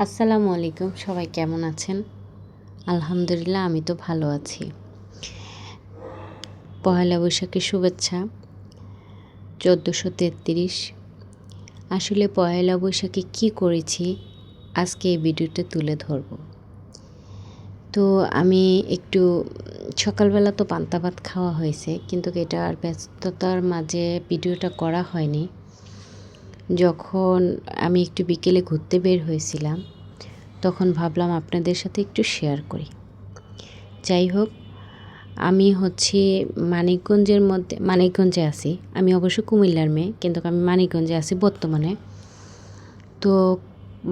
আসসালামু আলাইকুম, সবাই কেমন আছেন? আলহামদুলিল্লাহ আমি তো ভালো আছি। পহেলা বৈশাখের শুভেচ্ছা। ১৪৩৩। আসলে পহেলা বৈশাখে কী করেছি আজকে এই ভিডিওতে তুলে ধরব। তো আমি একটু সকালবেলা তো পান্তা ভাত খাওয়া হয়েছে, কিন্তু এটার ব্যস্ততার মাঝে ভিডিওটা করা হয়নি। যখন আমি একটু বিকেলে ঘুরতে বের হয়েছিলাম, তখন ভাবলাম আপনাদের সাথে একটু শেয়ার করি। যাই হোক, আমি হচ্ছে মানিকগঞ্জে আছি। আমি অবশ্য কুমিল্লার মেয়ে, কিন্তু আমি মানিকগঞ্জে আছি বর্তমানে। তো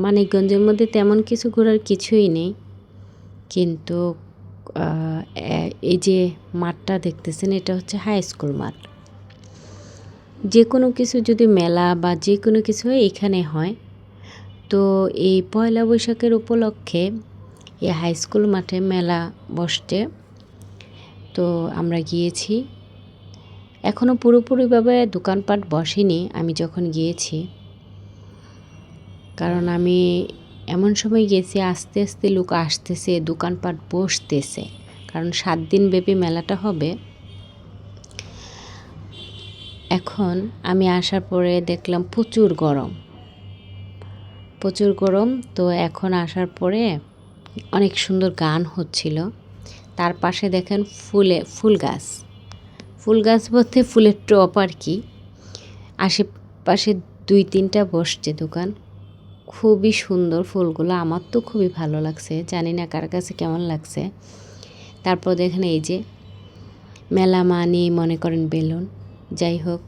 মানিকগঞ্জের মধ্যে তেমন কিছু ঘোরার কিছুই নেই, কিন্তু এই যে মাঠটা দেখতেছেন, এটা হচ্ছে হাই স্কুল মাঠ। যে কোনো কিছু যদি মেলা বা যে কোনো কিছু হয় এখানে হয়। তো এই পয়লা বৈশাখের উপলক্ষে এই হাই স্কুল মাঠে মেলা বসছে। তো আমরা গিয়েছি। এখনও পুরোপুরিভাবে দোকানপাট বসেনি আমি যখন গিয়েছি, কারণ আমি এমন সময় গেছি আস্তে আস্তে লোক আসতেছে, দোকানপাট বসতেছে, কারণ 7 দিন ব্যাপী মেলাটা হবে। এখন আমি আসার পরে দেখলাম প্রচুর গরম। তো এখন আসার পরে অনেক সুন্দর গান হচ্ছিল। তার পাশে দেখেন ফুল গাছ বলতে ফুলের টপ আর কি। আশেপাশে 2-3টা বসছে দোকান। খুবই সুন্দর ফুলগুলো, আমার তো খুবই ভালো লাগছে, জানি না কার কাছে কেমন লাগছে। তারপর দেখেন এই যে মেলা মানি মনে করেন বেলুন। যাই হোক,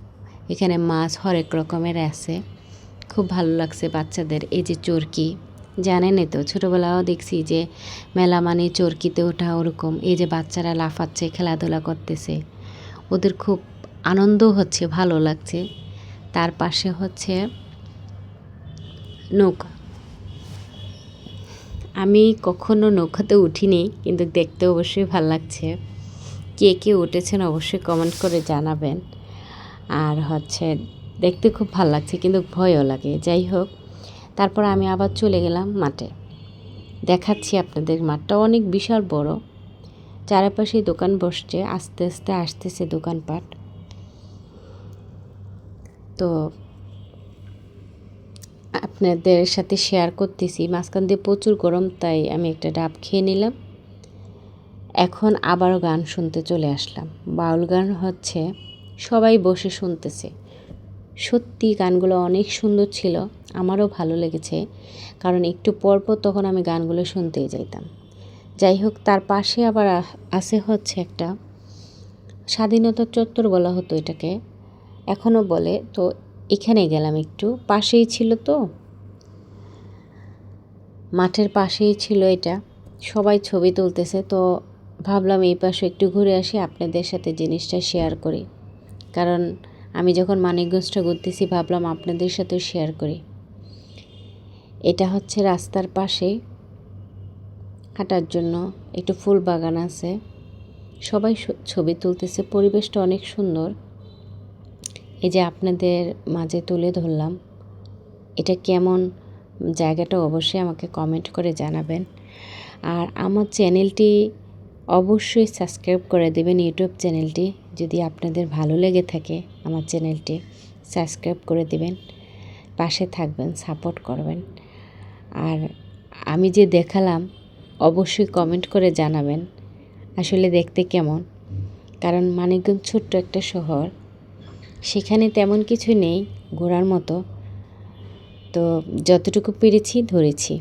এখানে মাছ হরেক রকমের আছে, খুব ভালো লাগছে বাচ্চাদের। এই যে চরকি, জানেনই তো, ছোটোবেলাও দেখছি যে মেলা মানে চরকিতে ওঠা, ওরকম। এই যে বাচ্চারা লাফাচ্ছে, খেলাধুলা করতেছে, ওদের খুব আনন্দ হচ্ছে, ভালো লাগছে। তার পাশে হচ্ছে নৌকা। আমি কখনো নৌকাতে উঠিনি, কিন্তু দেখতে অবশ্যই ভালো লাগছে। কে কে উঠেছেন অবশ্যই কমেন্ট করে জানাবেন। আর হচ্ছে দেখতে খুব ভালো লাগছে, কিন্তু ভয়ও লাগে। যাই হোক, তারপর আমি আবার চলে গেলাম মাঠে। দেখাচ্ছি আপনাদের, মাঠটা অনেক বিশাল বড়, চারপাশে দোকান বসছে, আস্তে আস্তে আসতেছে দোকানপাট। তো আপনাদের সাথে শেয়ার করতেছি। মাঝখান দিয়ে প্রচুর গরম, তাই আমি একটা ডাব খেয়ে নিলাম। এখন আবারও গান শুনতে চলে আসলাম। বাউল গান হচ্ছে, সবাই বসে শুনতেছে। সত্যি গানগুলো অনেক সুন্দর ছিল, আমারও ভালো লেগেছে, কারণ একটু পর তখন আমি গানগুলো শুনতেই যাইতাম। যাই হোক, তার পাশে আবার আছে হচ্ছে একটা স্বাধীনতা চত্বর বলা হতো এটাকে, এখনও বলে। তো এখানে গেলাম, একটু পাশেই ছিল, তো মাঠের পাশেই ছিল এটা। সবাই ছবি তুলতেছে, তো ভাবলাম এই পাশে একটু ঘুরে আসি, আপনাদের সাথে জিনিসটা শেয়ার করি। কারণ আমি যখন মানিকগঞ্জটা ঘুরতেছি, ভাবলাম আপনাদের সাথেও শেয়ার করি। এটা হচ্ছে রাস্তার পাশে হাঁটার জন্য একটু ফুল বাগান আছে, সবাই ছবি তুলতেছে, পরিবেশটা অনেক সুন্দর। এই যে আপনাদের মাঝে তুলে ধরলাম, এটা কেমন জায়গাটা অবশ্যই আমাকে কমেন্ট করে জানাবেন। আর আমার চ্যানেলটি অবশ্যই সাবস্ক্রাইব করে দেবেন, ইউটিউব চ্যানেলটি, যদি আপনাদের ভালো লেগে থাকে আমার চ্যানেলটি সাবস্ক্রাইব করে দেবেন, পাশে থাকবেন, সাপোর্ট করবেন। আর আমি যে দেখালাম অবশ্যই কমেন্ট করে জানাবেন আসলে দেখতে কেমন, কারণ মানিকগঞ্জ ছোট্ট একটা শহর, সেখানে তেমন কিছু নেই ঘোরার মতো। তো যতটুকু পেরেছি ধরেছি।